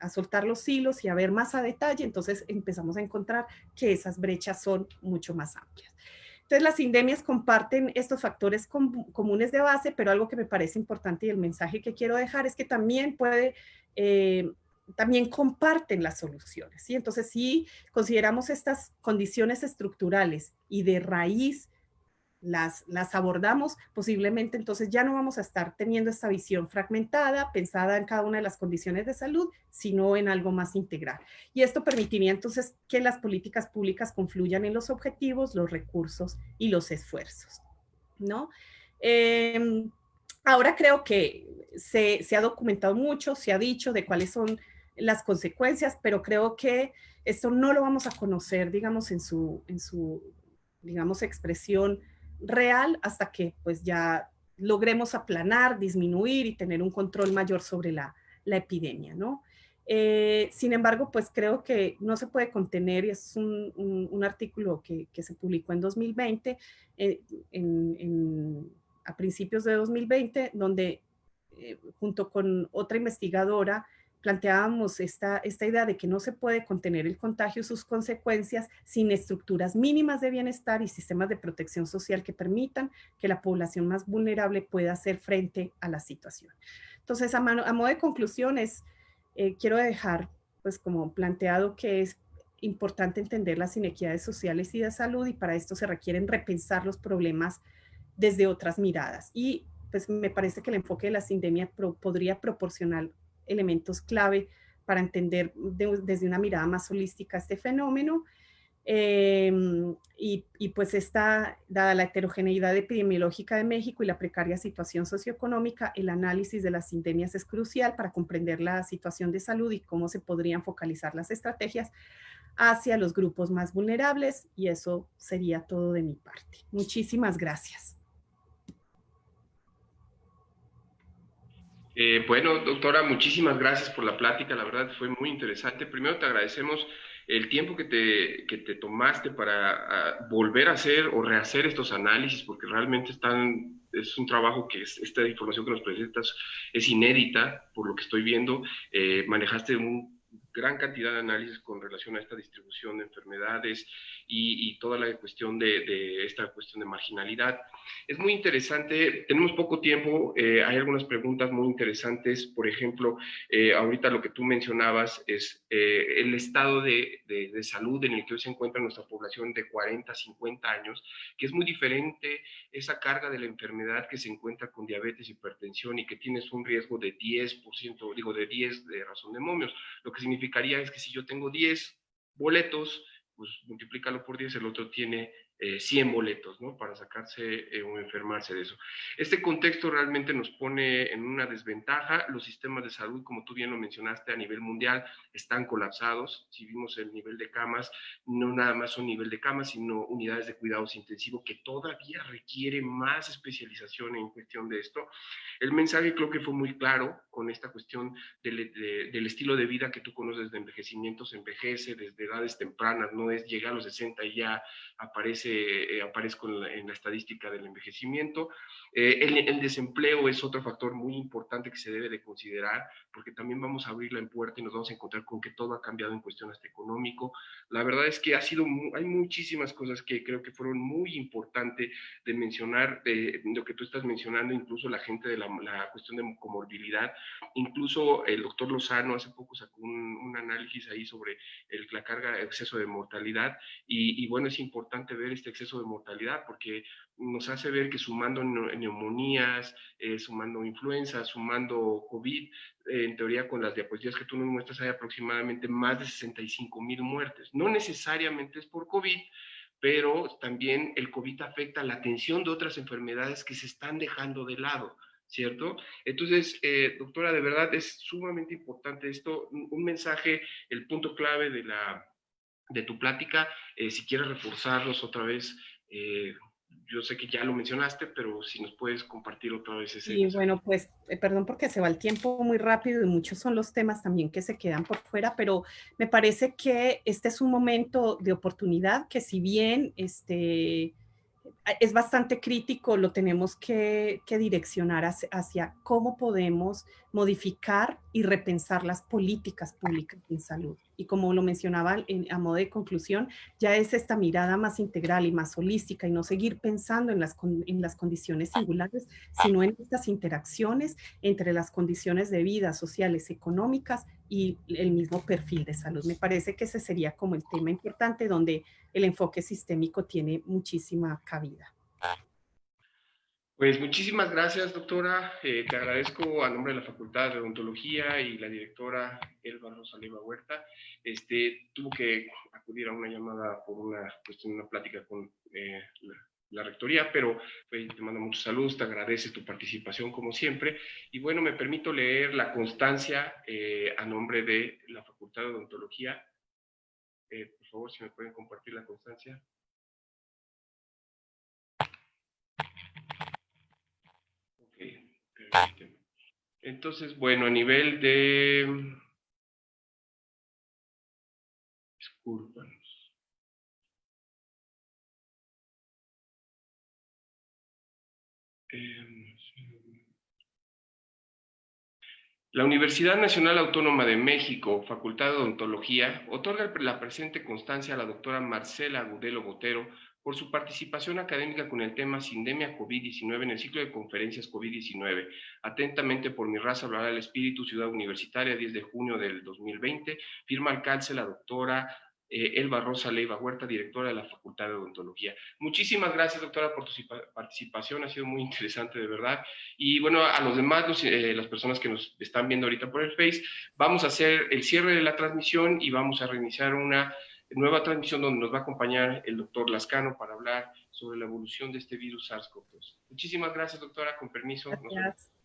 a soltar los hilos y a ver más a detalle, entonces empezamos a encontrar que esas brechas son mucho más amplias. Entonces, las sindemias comparten estos factores comunes de base, pero algo que me parece importante y el mensaje que quiero dejar es que también también comparten las soluciones, ¿sí? Entonces, si consideramos estas condiciones estructurales y de raíz las abordamos, posiblemente entonces ya no vamos a estar teniendo esta visión fragmentada, pensada en cada una de las condiciones de salud, sino en algo más integral. Y esto permitiría entonces que las políticas públicas confluyan en los objetivos, los recursos y los esfuerzos, ¿no? Ahora creo que se ha documentado mucho, se ha dicho de cuáles son las consecuencias, pero creo que esto no lo vamos a conocer, digamos, digamos, expresión real hasta que pues ya logremos aplanar, disminuir y tener un control mayor sobre la epidemia, ¿no? Sin embargo, pues creo que no se puede contener, y es un artículo que se publicó en 2020, a principios de 2020, donde junto con otra investigadora planteábamos esta idea de que no se puede contener el contagio y sus consecuencias sin estructuras mínimas de bienestar y sistemas de protección social que permitan que la población más vulnerable pueda hacer frente a la situación. Entonces, a modo de conclusiones, quiero dejar pues como planteado que es importante entender las inequidades sociales y de salud, y para esto se requieren repensar los problemas desde otras miradas. Y pues me parece que el enfoque de la sindemia podría proporcionar elementos clave para entender desde una mirada más holística este fenómeno. Y pues dada la heterogeneidad epidemiológica de México y la precaria situación socioeconómica, el análisis de las sindemias es crucial para comprender la situación de salud y cómo se podrían focalizar las estrategias hacia los grupos más vulnerables. Y eso sería todo de mi parte. Muchísimas gracias. Bueno, doctora, muchísimas gracias por la plática, la verdad fue muy interesante. Primero te agradecemos el tiempo que te tomaste para volver a hacer o rehacer estos análisis, porque realmente es un trabajo esta información que nos presentas es inédita, por lo que estoy viendo. Manejaste gran cantidad de análisis con relación a esta distribución de enfermedades y toda la cuestión de esta cuestión de marginalidad. Es muy interesante, tenemos poco tiempo, hay algunas preguntas muy interesantes, por ejemplo, ahorita lo que tú mencionabas es el estado de salud en el que hoy se encuentra nuestra población de 40 a 50 años, que es muy diferente esa carga de la enfermedad que se encuentra con diabetes, hipertensión y que tienes un riesgo de 10%, digo de 10 de razón de momios, lo que significaría es que si yo tengo 10 boletos, pues multiplícalo por 10, el otro tiene 100 boletos, ¿no? Para sacarse o enfermarse de eso. Este contexto realmente nos pone en una desventaja. Los sistemas de salud, como tú bien lo mencionaste, a nivel mundial están colapsados. Si vimos el nivel de camas, no nada más un nivel de camas, sino unidades de cuidados intensivos que todavía requiere más especialización en cuestión de esto. El mensaje creo que fue muy claro con esta cuestión del estilo de vida que tú conoces de envejecimiento, se envejece desde edades tempranas, no es llegar a los 60 y ya aparezco en la estadística del envejecimiento. El desempleo es otro factor muy importante que se debe de considerar, porque también vamos a abrirla en puerta y nos vamos a encontrar con que todo ha cambiado en cuestión hasta económico. La verdad es que hay muchísimas cosas que creo que fueron muy importantes de mencionar, de lo que tú estás mencionando, incluso la gente de la cuestión de comorbilidad. Incluso el doctor Lozano hace poco sacó un análisis ahí sobre la carga de exceso de mortalidad y bueno, es importante ver este exceso de mortalidad porque nos hace ver que sumando neumonías, sumando influenza, sumando COVID, en teoría con las diapositivas que tú nos muestras hay aproximadamente más de 65,000 muertes. No necesariamente es por COVID, pero también el COVID afecta la atención de otras enfermedades que se están dejando de lado, ¿cierto? Entonces, doctora, de verdad es sumamente importante esto, un mensaje, el punto clave de tu plática, si quieres reforzarlos otra vez, yo sé que ya lo mencionaste, pero si nos puedes compartir otra vez ese Y mensaje. bueno, pues perdón porque se va el tiempo muy rápido y muchos son los temas también que se quedan por fuera, pero me parece que este es un momento de oportunidad que si bien es bastante crítico, lo tenemos que direccionar hacia cómo podemos modificar y repensar las políticas públicas en salud. Y como lo mencionaba a modo de conclusión, ya es esta mirada más integral y más holística y no seguir pensando en las condiciones singulares, sino en estas interacciones entre las condiciones de vida sociales, económicas y el mismo perfil de salud. Me parece que ese sería como el tema importante donde el enfoque sistémico tiene muchísima cabida. Pues muchísimas gracias, doctora. Te agradezco a nombre de la Facultad de Odontología y la directora Elba Rosa Leiva Huerta. Tuvo que acudir a una llamada por una cuestión, una plática con la rectoría, pero te mando muchos saludos, te agradece tu participación como siempre. Y bueno, me permito leer la constancia a nombre de la Facultad de Odontología. Por favor, si me pueden compartir la constancia. Ok, permíteme. Entonces, bueno, a nivel de... Discúlpanos. La Universidad Nacional Autónoma de México, Facultad de Odontología, otorga la presente constancia a la doctora Marcela Agudelo Botero por su participación académica con el tema Sindemia COVID-19 en el ciclo de conferencias COVID-19. Atentamente por mi raza hablará el Espíritu, Ciudad Universitaria, 10 de junio del 2020. Firma al calce la doctora Elba Rosa Leiva Huerta, directora de la Facultad de Odontología. Muchísimas gracias, doctora, por tu participación. Ha sido muy interesante, de verdad. Y bueno, a los demás, las personas que nos están viendo ahorita por el Face, vamos a hacer el cierre de la transmisión y vamos a reiniciar una nueva transmisión donde nos va a acompañar el doctor Lascano para hablar sobre la evolución de este virus SARS-CoV-2. Muchísimas gracias, doctora. Con permiso. Nos vemos. Gracias.